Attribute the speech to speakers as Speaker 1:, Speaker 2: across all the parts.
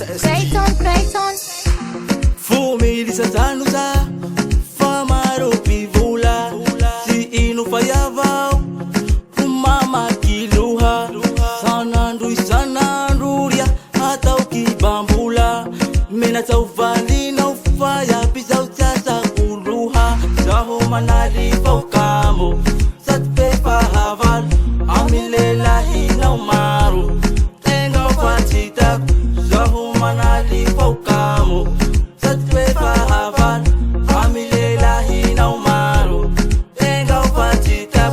Speaker 1: Peyton
Speaker 2: Fumilisan sa famarupi vula si inu fayavao kumama kiluha sananduria hata ukibambula mina tauvali na ufaya pisa uchasa kuluha saho manali faukamo satpepa haval amilela hina umaru tenga ufatita saho manali faukamo satpepa haval amilela hina umaru tenga ufatita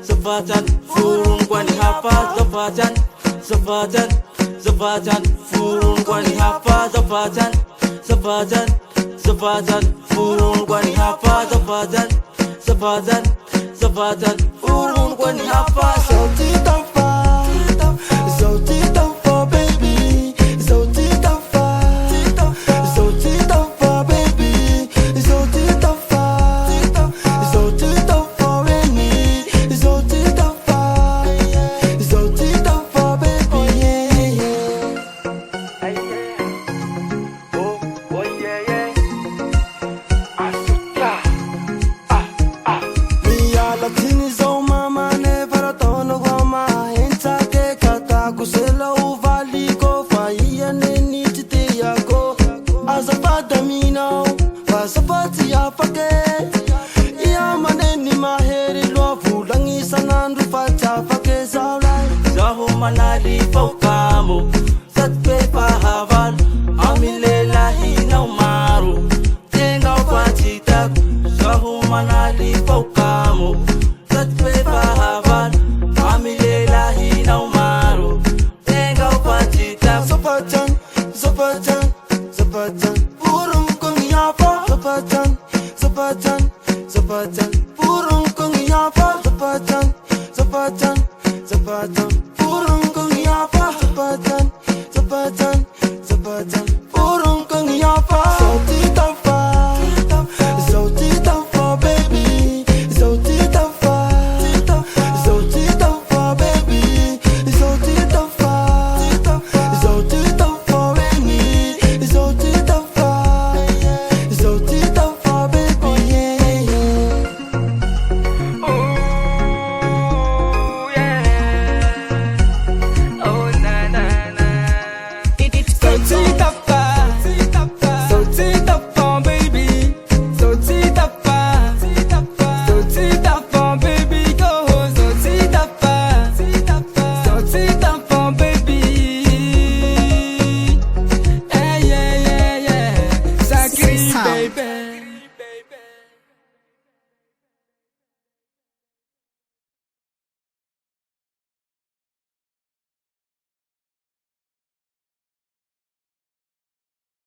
Speaker 2: Safatan furun kwani hapa Safatan furun kwani hapa Safatan furun kwani hapa Safatan furun kwani hapa
Speaker 3: So tita baby, so tita baby, so tita baby, so tita baby, mi alatini zo mama ne varatono goma enza ke kata kusela uvali ko faiya ne nitite yako azafata mino wasafati afake iya maneni maheri lo fulangi sanandu facha fake zaulai
Speaker 2: Saho manali faukamo satpepa haval amilela hina umaru tenga ufatita Saho manali faukamo satpepa haval amilela hina umaru tenga ufatita
Speaker 3: Zapatan, burung kong yapa. Zapatan, burung kong yapa. Zapatan, burung